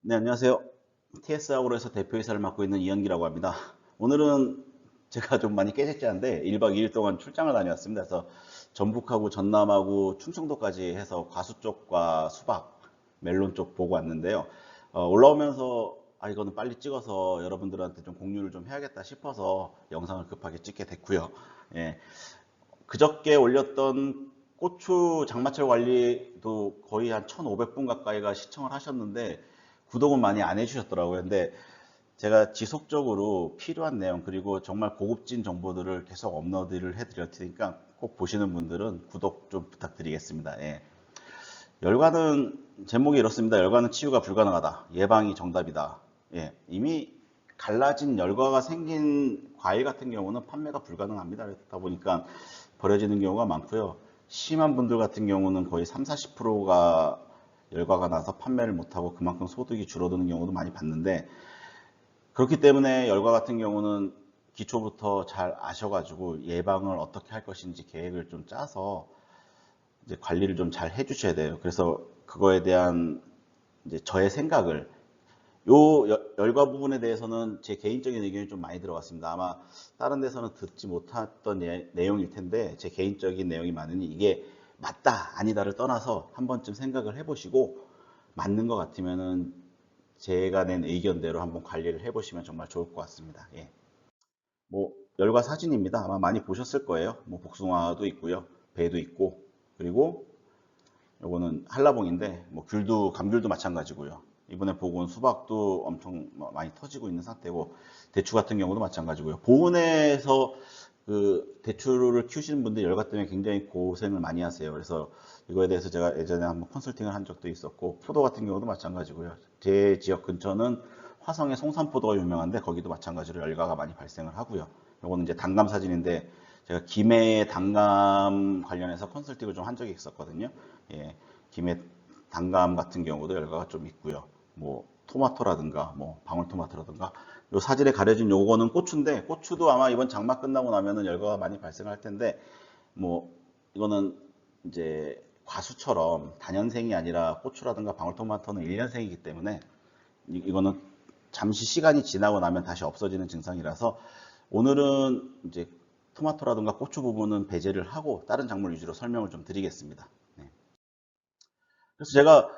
네, 안녕하세요. TS아그로에서 대표이사를 맡고 있는 이현기라고 합니다. 오늘은 제가 좀 많이 깨졌지않은데 1박 2일 동안 출장을 다녀왔습니다. 그래서 전북하고 전남하고 충청도까지 해서 과수 쪽과 수박, 멜론 쪽 보고 왔는데요. 올라오면서 이거는 빨리 찍어서 여러분들한테 좀 공유를 좀 해야겠다 싶어서 영상을 급하게 찍게 됐고요. 예, 그저께 올렸던 고추 장마철 관리도 거의 한 1,500분 가까이가 시청을 하셨는데 구독은 많이 안 해주셨더라고요. 근데 제가 지속적으로 필요한 내용 그리고 정말 고급진 정보들을 계속 업로드를 해드릴 테니까 꼭 보시는 분들은 구독 좀 부탁드리겠습니다. 예. 열과는 제목이 이렇습니다. 열과는 치유가 불가능하다. 예방이 정답이다. 예. 이미 갈라진 열과가 생긴 과일 같은 경우는 판매가 불가능합니다. 그렇다 보니까 버려지는 경우가 많고요. 심한 분들 같은 경우는 거의 3, 40%가 열과가 나서 판매를 못하고 그만큼 소득이 줄어드는 경우도 많이 봤는데, 그렇기 때문에 열과 같은 경우는 기초부터 잘 아셔가지고 예방을 어떻게 할 것인지 계획을 좀 짜서 이제 관리를 좀 잘 해주셔야 돼요. 그래서 그거에 대한 이제 저의 생각을, 요 열과 부분에 대해서는 제 개인적인 의견이 좀 많이 들어갔습니다. 아마 다른 데서는 듣지 못했던 내용일 텐데 제 개인적인 내용이 많으니 이게 맞다 아니다를 떠나서 한 번쯤 생각을 해보시고 맞는 것 같으면은 제가 낸 의견대로 한번 관리를 해보시면 정말 좋을 것 같습니다. 예. 뭐 열과 사진입니다. 아마 많이 보셨을 거예요. 뭐 복숭아도 있고요, 배도 있고, 그리고 요거는 한라봉인데 뭐 귤도 감귤도 마찬가지고요. 이번에 보고 온 수박도 엄청 많이 터지고 있는 상태고, 대추 같은 경우도 마찬가지고요. 보온에서 그 대추를 키우시는 분들 열과 때문에 굉장히 고생을 많이 하세요. 그래서 이거에 대해서 제가 예전에 한번 컨설팅을 한 적도 있었고, 포도 같은 경우도 마찬가지고요. 제 지역 근처는 화성의 송산포도가 유명한데 거기도 마찬가지로 열과가 많이 발생을 하고요. 요거는 이제 단감 사진인데 제가 김해 단감 관련해서 컨설팅을 좀 한 적이 있었거든요. 예, 김해 단감 같은 경우도 열과가 좀 있고요. 뭐 토마토라든가 뭐 방울토마토라든가, 요 사진에 가려진 요거는 고추인데 고추도 아마 이번 장마 끝나고 나면은 열과가 많이 발생할 텐데, 뭐 이거는 이제 과수처럼 단연생이 아니라 고추라든가 방울토마토는 1년생이기 때문에 이거는 잠시 시간이 지나고 나면 다시 없어지는 증상이라서 오늘은 이제 토마토라든가 고추 부분은 배제를 하고 다른 작물 위주로 설명을 좀 드리겠습니다. 네. 그래서 제가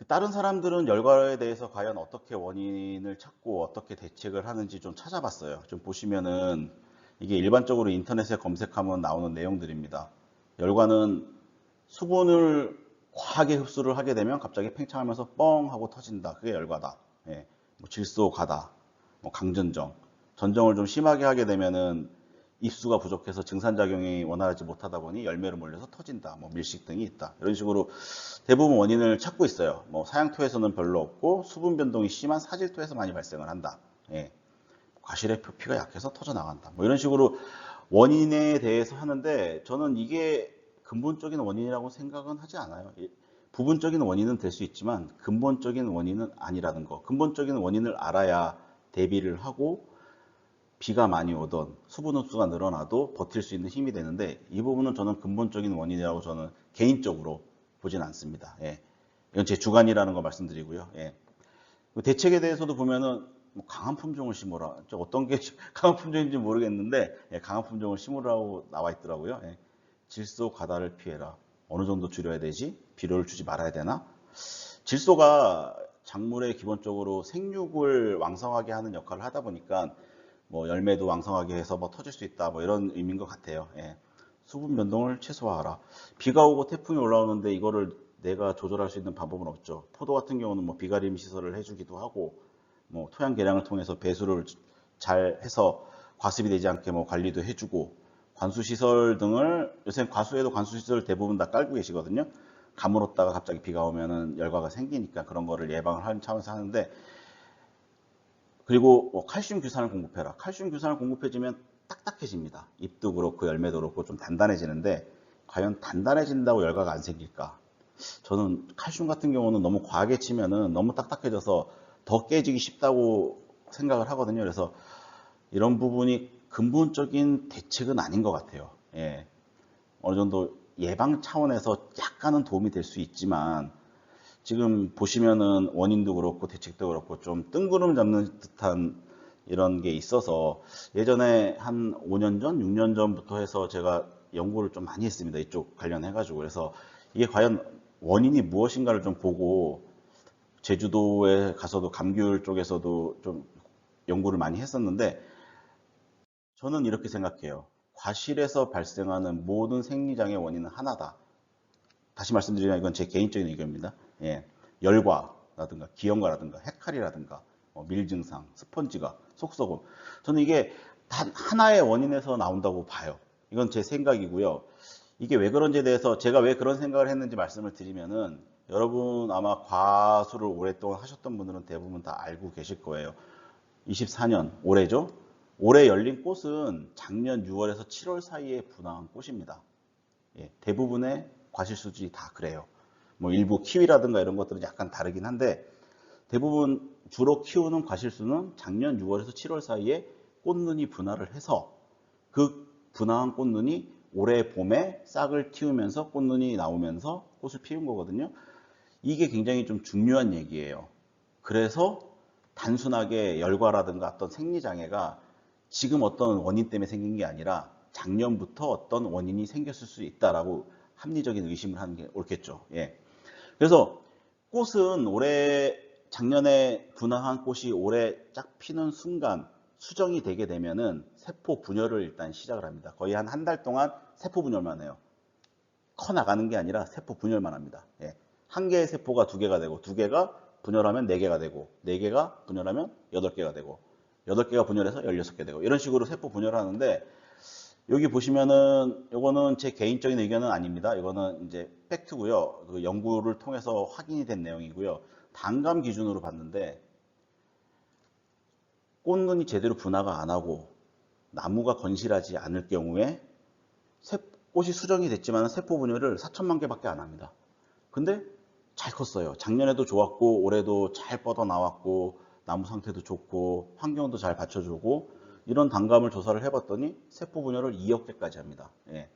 다른 사람들은 열과에 대해서 과연 어떻게 원인을 찾고 어떻게 대책을 하는지 좀 찾아봤어요. 좀 보시면은 이게 일반적으로 인터넷에 검색하면 나오는 내용들입니다. 열과는 수분을 과하게 흡수를 하게 되면 갑자기 팽창하면서 뻥 하고 터진다. 그게 열과다. 예. 뭐 질소 가다, 뭐 강전정, 전정을 좀 심하게 하게 되면은 입수가 부족해서 증산작용이 원활하지 못하다 보니 열매로 몰려서 터진다. 뭐 밀식 등이 있다. 이런 식으로 대부분 원인을 찾고 있어요. 뭐 사양토에서는 별로 없고 수분 변동이 심한 사질토에서 많이 발생을 한다. 예. 과실의 표피가 약해서 터져 나간다. 뭐 이런 식으로 원인에 대해서 하는데 저는 이게 근본적인 원인이라고 생각은 하지 않아요. 부분적인 원인은 될 수 있지만 근본적인 원인은 아니라는 거. 근본적인 원인을 알아야 대비를 하고 비가 많이 오던 수분 흡수가 늘어나도 버틸 수 있는 힘이 되는데, 이 부분은 저는 근본적인 원인이라고 저는 개인적으로 보진 않습니다. 예. 이건 제 주관이라는 거 말씀드리고요. 예. 대책에 대해서도 보면은 뭐 강한 품종을 심으라. 어떤 게 강한 품종인지 모르겠는데, 예, 강한 품종을 심으라고 나와 있더라고요. 예. 질소 과다를 피해라. 어느 정도 줄여야 되지? 비료를 주지 말아야 되나? 질소가 작물에 기본적으로 생육을 왕성하게 하는 역할을 하다 보니까 뭐 열매도 왕성하게 해서 뭐 터질 수 있다, 뭐 이런 의미인 것 같아요. 예. 수분 변동을 최소화하라. 비가 오고 태풍이 올라오는데 이거를 내가 조절할 수 있는 방법은 없죠. 포도 같은 경우는 뭐 비가림 시설을 해주기도 하고, 뭐 토양 개량을 통해서 배수를 잘 해서 과습이 되지 않게 뭐 관리도 해주고, 관수 시설 등을 요새 과수에도 관수 시설 대부분 다 깔고 계시거든요. 가물었다가 갑자기 비가 오면은 열과가 생기니까 그런 거를 예방을 하는 차원에서 하는데, 그리고 뭐 칼슘 규산을 공급해라. 칼슘 규산을 공급해주면 딱딱해집니다. 잎도 그렇고 열매도 그렇고 좀 단단해지는데, 과연 단단해진다고 열과가 안 생길까? 저는 칼슘 같은 경우는 너무 과하게 치면은 너무 딱딱해져서 더 깨지기 쉽다고 생각을 하거든요. 그래서 이런 부분이 근본적인 대책은 아닌 것 같아요. 예. 어느 정도 예방 차원에서 약간은 도움이 될 수 있지만 지금 보시면은 원인도 그렇고 대책도 그렇고 좀 뜬구름 잡는 듯한 이런 게 있어서 예전에 한 5년 전, 6년 전부터 해서 제가 연구를 좀 많이 했습니다. 이쪽 관련해가지고. 그래서 이게 과연 원인이 무엇인가를 좀 보고 제주도에 가서도 감귤 쪽에서도 좀 연구를 많이 했었는데 저는 이렇게 생각해요. 과실에서 발생하는 모든 생리장애 원인은 하나다. 다시 말씀드리면 이건 제 개인적인 의견입니다. 예, 열과라든가 기형과라든가 해칼이라든가 밀증상, 스펀지가, 속썩음. 저는 이게 단 하나의 원인에서 나온다고 봐요. 이건 제 생각이고요. 이게 왜 그런지에 대해서 제가 왜 그런 생각을 했는지 말씀을 드리면은 여러분 아마 과수를 오랫동안 하셨던 분들은 대부분 다 알고 계실 거예요. 24년 올해죠. 올해 열린 꽃은 작년 6월에서 7월 사이에 분화한 꽃입니다. 예, 대부분의 과실 수질이 다 그래요. 뭐 일부 키위라든가 이런 것들은 약간 다르긴 한데 대부분 주로 키우는 과실수는 작년 6월에서 7월 사이에 꽃눈이 분화를 해서 그 분화한 꽃눈이 올해 봄에 싹을 틔우면서 꽃눈이 나오면서 꽃을 피운 거거든요. 이게 굉장히 좀 중요한 얘기예요. 그래서 단순하게 열과라든가 어떤 생리장애가 지금 어떤 원인 때문에 생긴 게 아니라 작년부터 어떤 원인이 생겼을 수 있다라고 합리적인 의심을 하는 게 옳겠죠. 예. 그래서 꽃은 올해 작년에 분화한 꽃이 올해 쫙 피는 순간 수정이 되게 되면은 세포 분열을 일단 시작을 합니다. 거의 한 달 동안 세포 분열만 해요. 커 나가는 게 아니라 세포 분열만 합니다. 예. 한 개의 세포가 두 개가 되고 두 개가 분열하면 네 개가 되고 네 개가 분열하면 8개가 되고 8개가 분열해서 16개 되고 이런 식으로 세포 분열을 하는데 여기 보시면은 이거는 제 개인적인 의견은 아닙니다. 이거는 이제 팩트고요. 그 연구를 통해서 확인이 된 내용이고요. 단감 기준으로 봤는데 꽃눈이 제대로 분화가 안 하고 나무가 건실하지 않을 경우에 꽃이 수정이 됐지만 세포 분열을 4천만 개밖에 안 합니다. 근데 잘 컸어요. 작년에도 좋았고 올해도 잘 뻗어 나왔고 나무 상태도 좋고 환경도 잘 받쳐주고 이런 단감을 조사를 해봤더니 세포 분열을 2억 개까지 합니다. 예.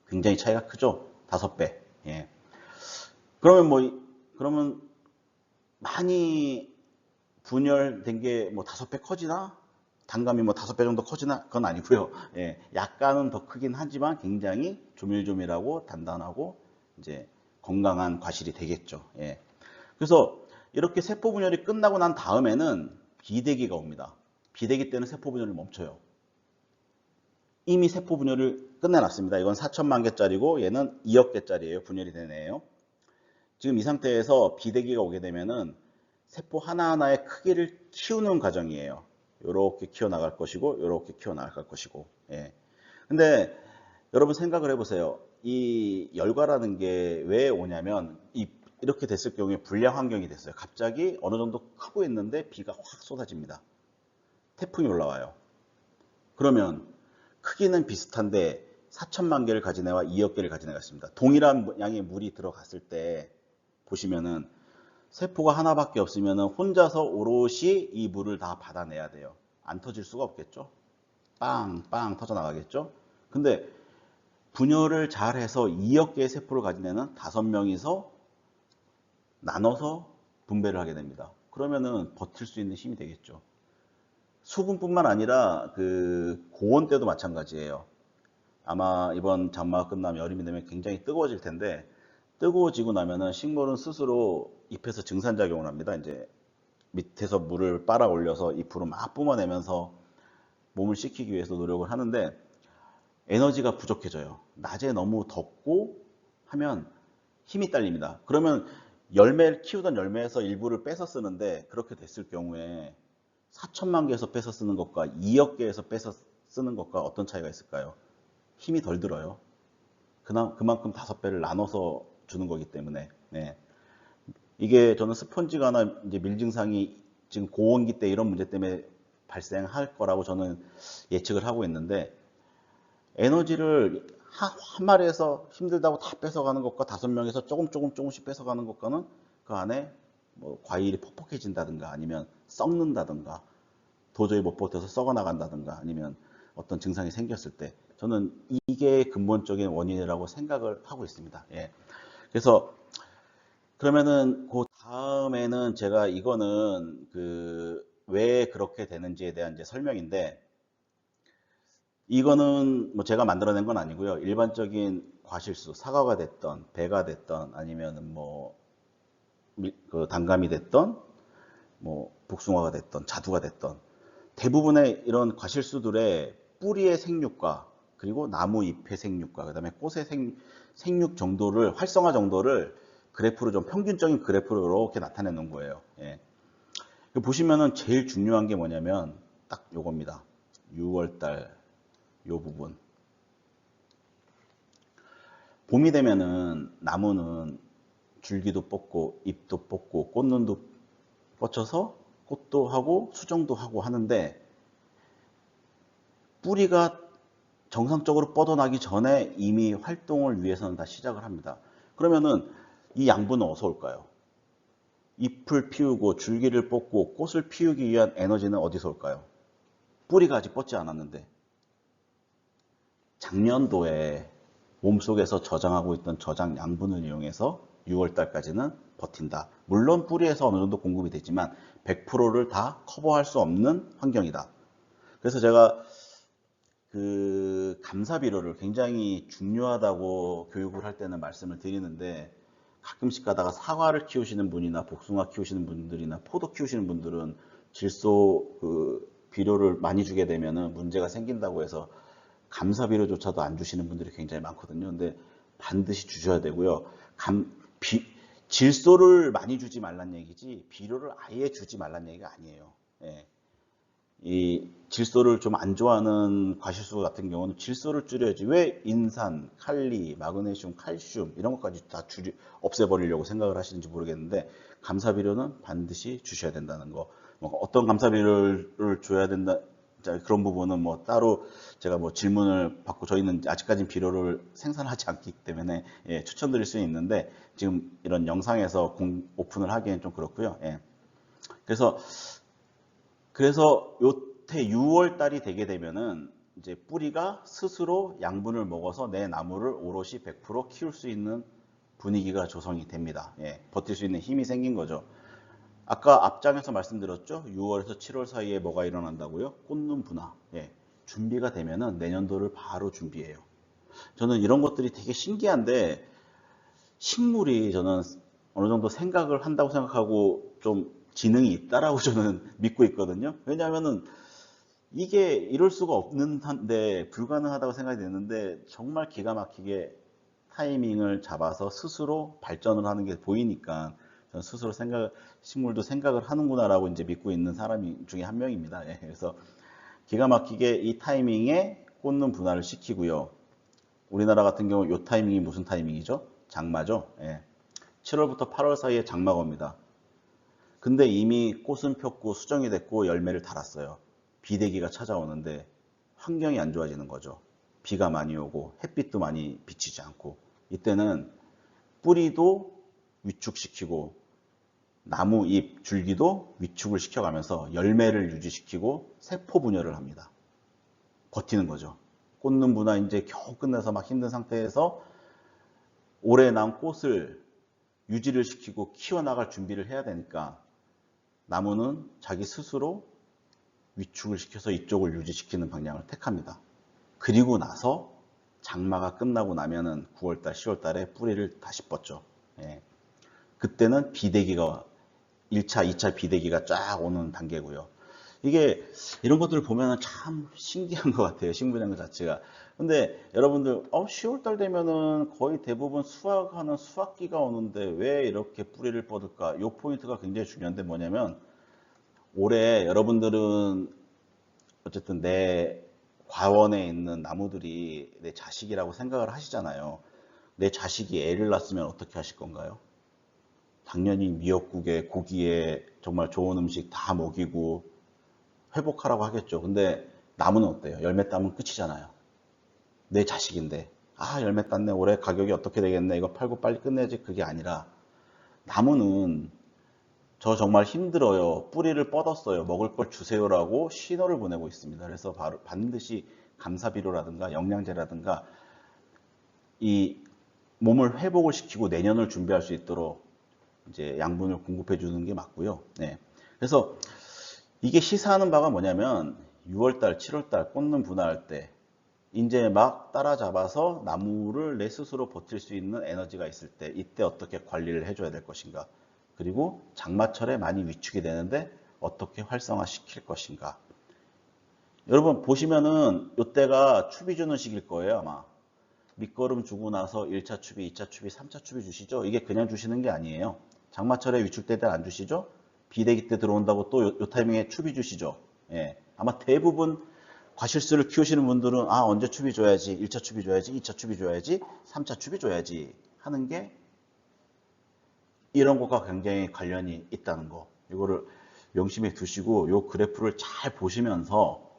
굉장히 차이가 크죠. 5배. 예. 그러면 많이 분열된 게 뭐 5배 커지나? 단감이 뭐 5배 정도 커지나? 그건 아니고요. 예. 약간은 더 크긴 하지만 굉장히 조밀조밀하고 단단하고 이제 건강한 과실이 되겠죠. 예. 그래서 이렇게 세포 분열이 끝나고 난 다음에는 비대기가 옵니다. 비대기 때는 세포 분열을 멈춰요. 이미 세포 분열을 끝내놨습니다. 이건 4천만 개짜리고 얘는 2억 개짜리예요. 분열이 된 애예요. 지금 이 상태에서 비대기가 오게 되면은 세포 하나하나의 크기를 키우는 과정이에요. 이렇게 키워나갈 것이고 이렇게 키워나갈 것이고. 예. 근데 여러분 생각을 해보세요. 이 열과라는 게 왜 오냐면 이렇게 됐을 경우에 불량 환경이 됐어요. 갑자기 어느 정도 크고 있는데 비가 확 쏟아집니다. 태풍이 올라와요. 그러면 크기는 비슷한데 4천만 개를 가진 애와 2억 개를 가진 애가 있습니다. 동일한 양의 물이 들어갔을 때 보시면은 세포가 하나밖에 없으면은 혼자서 오롯이 이 물을 다 받아내야 돼요. 안 터질 수가 없겠죠. 빵빵 터져 나가겠죠. 근데 분열을 잘해서 2억 개의 세포를 가진 애는 5명이서 나눠서 분배를 하게 됩니다. 그러면은 버틸 수 있는 힘이 되겠죠. 수분뿐만 아니라 그 고온 때도 마찬가지예요. 아마 이번 장마가 끝나면 여름이 되면 굉장히 뜨거워질 텐데 뜨거워지고 나면은 식물은 스스로 잎에서 증산작용을 합니다. 이제 밑에서 물을 빨아 올려서 잎으로 막 뿜어내면서 몸을 식히기 위해서 노력을 하는데 에너지가 부족해져요. 낮에 너무 덥고 하면 힘이 딸립니다. 그러면 열매를 키우던 열매에서 일부를 뺏어 쓰는데 그렇게 됐을 경우에 4천만 개에서 뺏어 쓰는 것과 2억 개에서 뺏어 쓰는 것과 어떤 차이가 있을까요? 힘이 덜 들어요. 그만큼 5배를 나눠서 주는 거기 때문에. 네. 이게 저는 스펀지가나 이제 밀증상이 지금 고온기 때 이런 문제 때문에 발생할 거라고 저는 예측을 하고 있는데 에너지를 한 마리에서 힘들다고 다 뺏어가는 것과 5명에서 조금씩 뺏어가는 것과는 그 안에 뭐 과일이 퍽퍽해진다든가 아니면 썩는다든가 도저히 못 버텨서 썩어 나간다든가 아니면 어떤 증상이 생겼을 때 저는 이게 근본적인 원인이라고 생각을 하고 있습니다. 예. 그래서 그러면은 그 다음에는 제가 이거는 왜 그렇게 되는지에 대한 이제 설명인데, 이거는 뭐 제가 만들어낸 건 아니고요. 일반적인 과실수, 사과가 됐던, 배가 됐던, 아니면은 뭐 단감이 됐던, 뭐 복숭아가 됐던, 자두가 됐던, 대부분의 이런 과실수들의 뿌리의 생육과 그리고 나무 잎의 생육과 그다음에 꽃의 생육 정도를, 활성화 정도를 그래프로, 좀 평균적인 그래프로 이렇게 나타내 놓은 거예요. 예. 보시면은 제일 중요한 게 뭐냐면 딱 요겁니다. 6월달 요 부분. 봄이 되면은 나무는 줄기도 뽑고 잎도 뽑고 꽃눈도 뻗쳐서 꽃도 하고 수정도 하고 하는데, 뿌리가 정상적으로 뻗어나기 전에 이미 활동을 위해서는 다 시작을 합니다. 그러면은 이 양분은 어디서 올까요? 잎을 피우고 줄기를 뽑고 꽃을 피우기 위한 에너지는 어디서 올까요? 뿌리가 아직 뻗지 않았는데, 작년도에 몸속에서 저장하고 있던 저장 양분을 이용해서 6월달까지는 버틴다. 물론 뿌리에서 어느 정도 공급이 되지만 100%를 다 커버할 수 없는 환경이다. 그래서 제가 감사 비료를 굉장히 중요하다고 교육을 할 때는 말씀을 드리는데, 가끔씩 가다가 사과를 키우시는 분이나 복숭아 키우시는 분들이나 포도 키우시는 분들은 질소 비료를 많이 주게 되면은 문제가 생긴다고 해서 감사 비료조차도 안 주시는 분들이 굉장히 많거든요. 근데 반드시 주셔야 되고요. 질소를 많이 주지 말란 얘기지 비료를 아예 주지 말란 얘기가 아니에요. 예. 이 질소를 좀 안 좋아하는 과실수 같은 경우는 질소를 줄여야지 왜 인산, 칼리, 마그네슘, 칼슘 이런 것까지 다 없애버리려고 생각을 하시는지 모르겠는데, 감사비료는 반드시 주셔야 된다는 거. 뭐 어떤 감사비료를 줘야 된다, 그런 부분은 뭐 따로 제가 뭐 질문을 받고, 저희는 아직까지 비료를 생산하지 않기 때문에 예, 추천드릴 수 있는데 지금 이런 영상에서 오픈을 하기엔 좀 그렇고요. 예. 그래서 요때 6월 달이 되게 되면은 이제 뿌리가 스스로 양분을 먹어서 내 나무를 오롯이 100% 키울 수 있는 분위기가 조성이 됩니다. 예, 버틸 수 있는 힘이 생긴 거죠. 아까 앞장에서 말씀드렸죠. 6월에서 7월 사이에 뭐가 일어난다고요? 꽃눈 분화. 예, 준비가 되면은 내년도를 바로 준비해요. 저는 이런 것들이 되게 신기한데, 식물이 저는 어느 정도 생각을 한다고 생각하고 좀 지능이 있다라고 저는 믿고 있거든요. 왜냐하면은 이게 이럴 수가 없는데 불가능하다고 생각이 되는데, 정말 기가 막히게 타이밍을 잡아서 스스로 발전을 하는 게 보이니까 저는 스스로 식물도 생각을 하는구나라고 이제 믿고 있는 사람 중에 한 명입니다. 예, 그래서 기가 막히게 이 타이밍에 꽂는 분할을 시키고요. 우리나라 같은 경우 이 타이밍이 무슨 타이밍이죠? 장마죠. 예. 7월부터 8월 사이에 장마가 옵니다. 근데 이미 꽃은 폈고 수정이 됐고 열매를 달았어요. 비대기가 찾아오는데 환경이 안 좋아지는 거죠. 비가 많이 오고 햇빛도 많이 비치지 않고, 이때는 뿌리도 위축시키고 나무 잎 줄기도 위축을 시켜가면서 열매를 유지시키고 세포 분열을 합니다. 버티는 거죠. 꽂는 분화 이제 겨우 끝내서 막 힘든 상태에서 올해 난 꽃을 유지를 시키고 키워나갈 준비를 해야 되니까 나무는 자기 스스로 위축을 시켜서 이쪽을 유지시키는 방향을 택합니다. 그리고 나서 장마가 끝나고 나면은 9월달, 10월달에 뿌리를 다시 뻗죠. 예. 그때는 비대기가 1차, 2차 비대기가 쫙 오는 단계고요. 이게 이런 것들을 보면 참 신기한 것 같아요. 식물장 자체가. 근데 여러분들 10월달 되면은 거의 대부분 수확하는 수확기가 오는데 왜 이렇게 뿌리를 뻗을까? 이 포인트가 굉장히 중요한데, 뭐냐면 올해 여러분들은 어쨌든 내 과원에 있는 나무들이 내 자식이라고 생각을 하시잖아요. 내 자식이 애를 낳았으면 어떻게 하실 건가요? 당연히 미역국에 고기에 정말 좋은 음식 다 먹이고 회복하라고 하겠죠. 근데 나무는 어때요? 열매 따면 끝이잖아요. 내 자식인데, 열매 땄네, 올해 가격이 어떻게 되겠네, 이거 팔고 빨리 끝내지, 그게 아니라 나무는 저 정말 힘들어요, 뿌리를 뻗었어요, 먹을 걸 주세요라고 신호를 보내고 있습니다. 그래서 반드시 감사비료라든가 영양제라든가 이 몸을 회복을 시키고 내년을 준비할 수 있도록 이제 양분을 공급해 주는 게 맞고요. 네. 그래서 이게 시사하는 바가 뭐냐면 6월달, 7월달 꽂는 분화할 때 이제 막 따라잡아서 나무를 내 스스로 버틸 수 있는 에너지가 있을 때 이때 어떻게 관리를 해줘야 될 것인가. 그리고 장마철에 많이 위축이 되는데 어떻게 활성화시킬 것인가. 여러분 보시면은 이때가 추비 주는 시기일 거예요 아마. 밑거름 주고 나서 1차 추비, 2차 추비, 3차 추비 주시죠. 이게 그냥 주시는 게 아니에요. 장마철에 위축될 때 안 주시죠. 비대기 때 들어온다고 또 요 타이밍에 추비 주시죠. 예. 아마 대부분 과실수를 키우시는 분들은 아 언제 추비 줘야지, 1차 추비 줘야지, 2차 추비 줘야지, 3차 추비 줘야지 하는 게 이런 것과 굉장히 관련이 있다는 거. 이거를 명심해 두시고 요 그래프를 잘 보시면서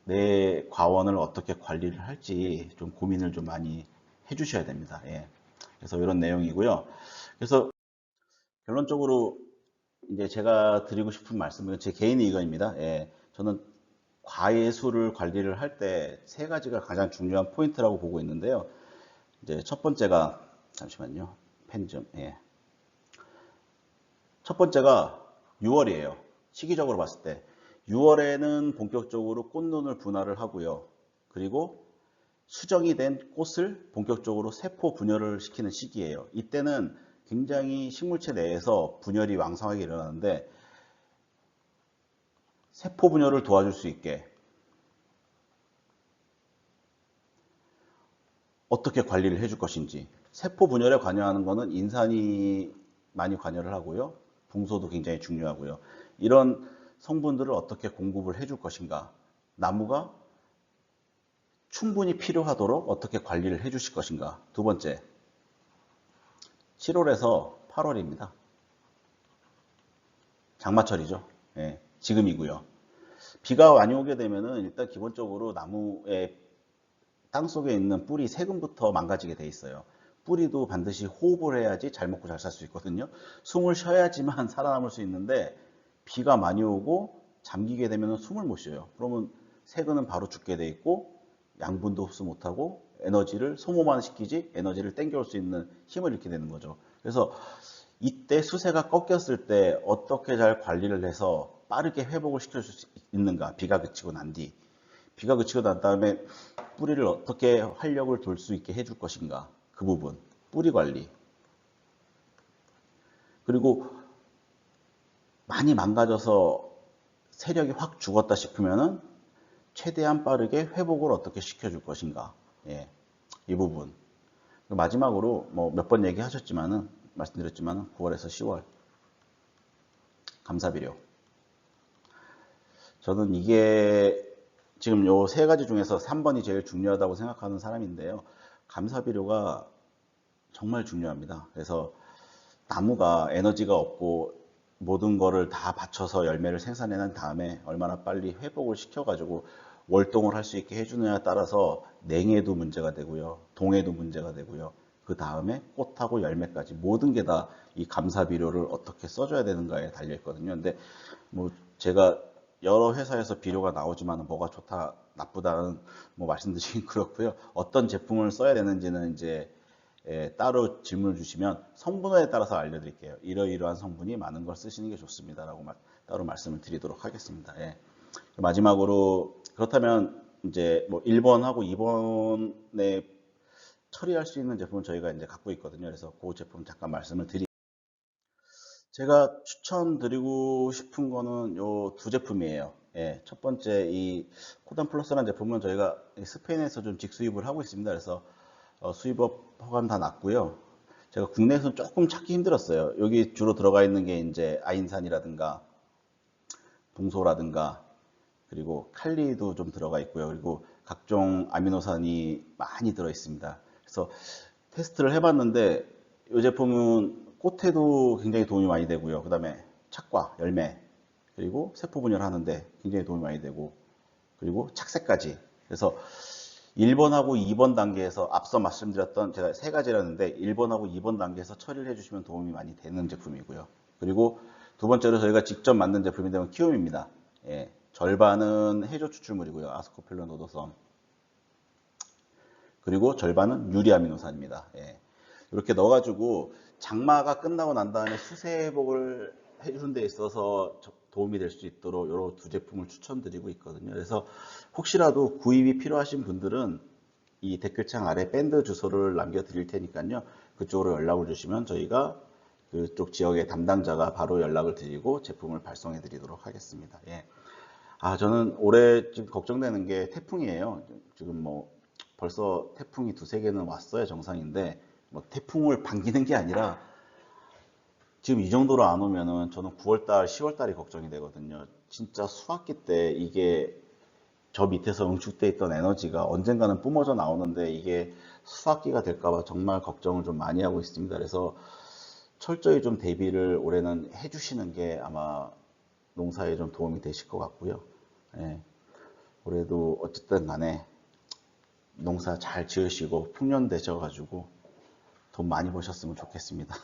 내 과원을 어떻게 관리를 할지 좀 고민을 좀 많이 해주셔야 됩니다. 예. 그래서 이런 내용이고요. 그래서 결론적으로 이제 제가 드리고 싶은 말씀은 제 개인의 의견입니다. 예. 저는 과예수를 관리를 할 때 세 가지가 가장 중요한 포인트라고 보고 있는데요. 이제 첫 번째가 잠시만요. 펜 좀. 예. 첫 번째가 6월이에요. 시기적으로 봤을 때 6월에는 본격적으로 꽃눈을 분화를 하고요. 그리고 수정이 된 꽃을 본격적으로 세포 분열을 시키는 시기예요. 이때는 굉장히 식물체 내에서 분열이 왕성하게 일어나는데 세포 분열을 도와줄 수 있게 어떻게 관리를 해줄 것인지. 세포 분열에 관여하는 것은 인산이 많이 관여를 하고요. 붕소도 굉장히 중요하고요. 이런 성분들을 어떻게 공급을 해줄 것인가. 나무가 충분히 필요하도록 어떻게 관리를 해주실 것인가. 두 번째, 7월에서 8월입니다. 장마철이죠. 예, 지금이고요. 비가 많이 오게 되면은 일단 기본적으로 나무의 땅속에 있는 뿌리 세근부터 망가지게 돼 있어요. 뿌리도 반드시 호흡을 해야지 잘 먹고 잘 살 수 있거든요. 숨을 쉬어야지만 살아남을 수 있는데 비가 많이 오고 잠기게 되면 숨을 못 쉬어요. 그러면 세근은 바로 죽게 돼 있고 양분도 흡수 못하고 에너지를 소모만 시키지 에너지를 땡겨올 수 있는 힘을 잃게 되는 거죠. 그래서 이때 수세가 꺾였을 때 어떻게 잘 관리를 해서 빠르게 회복을 시켜줄 수 있는가. 비가 그치고 난 뒤. 비가 그치고 난 다음에 뿌리를 어떻게 활력을 돌 수 있게 해줄 것인가. 그 부분. 뿌리 관리. 그리고 많이 망가져서 세력이 확 죽었다 싶으면은 최대한 빠르게 회복을 어떻게 시켜줄 것인가. 예, 이 부분. 마지막으로 뭐 몇 번 얘기하셨지만은 말씀드렸지만은 9월에서 10월 감사비료. 저는 이게 지금 요 세 가지 중에서 3번이 제일 중요하다고 생각하는 사람인데요. 감사비료가 정말 중요합니다. 그래서 나무가 에너지가 없고 모든 거를 다 바쳐서 열매를 생산해낸 다음에 얼마나 빨리 회복을 시켜가지고 월동을 할 수 있게 해주느냐에 따라서 냉해도 문제가 되고요. 동해도 문제가 되고요. 그 다음에 꽃하고 열매까지 모든 게 다 이 감사비료를 어떻게 써줘야 되는가에 달려있거든요. 근데 뭐 제가 여러 회사에서 비료가 나오지만 뭐가 좋다 나쁘다는 뭐 말씀드리긴 그렇고요. 어떤 제품을 써야 되는지는 이제 따로 질문을 주시면 성분에 따라서 알려드릴게요. 이러이러한 성분이 많은 걸 쓰시는 게 좋습니다라고 따로 말씀을 드리도록 하겠습니다. 예. 마지막으로 그렇다면 이제 뭐 1번하고 2번에 처리할 수 있는 제품은 저희가 이제 갖고 있거든요. 그래서 그 제품 잠깐 말씀을 드릴게요. 제가 추천드리고 싶은 거는 요 두 제품이에요. 예, 첫 번째 이 코단 플러스라는 제품은 저희가 스페인에서 좀 직수입을 하고 있습니다. 그래서 수입업 허가는 다 났고요. 제가 국내에서는 조금 찾기 힘들었어요. 여기 주로 들어가 있는 게 이제 아인산이라든가 동소라든가 그리고 칼리도 좀 들어가 있고요. 그리고 각종 아미노산이 많이 들어 있습니다. 그래서 테스트를 해봤는데 이 제품은 꽃에도 굉장히 도움이 많이 되고요. 그 다음에 착과, 열매, 그리고 세포 분열하는데 굉장히 도움이 많이 되고 그리고 착색까지. 그래서 1번하고 2번 단계에서 앞서 말씀드렸던 제가 세 가지라는데 1번하고 2번 단계에서 처리를 해주시면 도움이 많이 되는 제품이고요. 그리고 두 번째로 저희가 직접 만든 제품인데 키움입니다. 예, 절반은 해조 추출물이고요. 아스코필론 노도섬. 그리고 절반은 유리아미노산입니다. 예, 이렇게 넣어가지고 장마가 끝나고 난 다음에 수세 회복을 해주는 데 있어서 도움이 될 수 있도록 이런 두 제품을 추천드리고 있거든요. 그래서 혹시라도 구입이 필요하신 분들은 이 댓글창 아래 밴드 주소를 남겨드릴 테니까요. 그쪽으로 연락을 주시면 저희가 그쪽 지역의 담당자가 바로 연락을 드리고 제품을 발송해 드리도록 하겠습니다. 예. 저는 올해 지금 걱정되는 게 태풍이에요. 지금 뭐 벌써 태풍이 두세 개는 왔어요. 정상인데 뭐 태풍을 반기는 게 아니라 지금 이 정도로 안 오면은 저는 9월달, 10월달이 걱정이 되거든요. 진짜 수학기 때 이게 저 밑에서 응축돼 있던 에너지가 언젠가는 뿜어져 나오는데 이게 수학기가 될까봐 정말 걱정을 좀 많이 하고 있습니다. 그래서 철저히 좀 대비를 올해는 해주시는 게 아마 농사에 좀 도움이 되실 것 같고요. 예, 올해도 어쨌든 간에 농사 잘 지으시고 풍년 되셔가지고 돈 많이 버셨으면 좋겠습니다.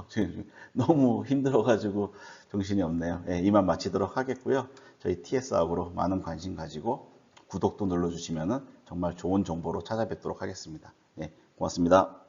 지금 너무 힘들어가지고 정신이 없네요. 예, 이만 마치도록 하겠고요. 저희 TS학으로 많은 관심 가지고 구독도 눌러주시면 정말 좋은 정보로 찾아뵙도록 하겠습니다. 예, 고맙습니다.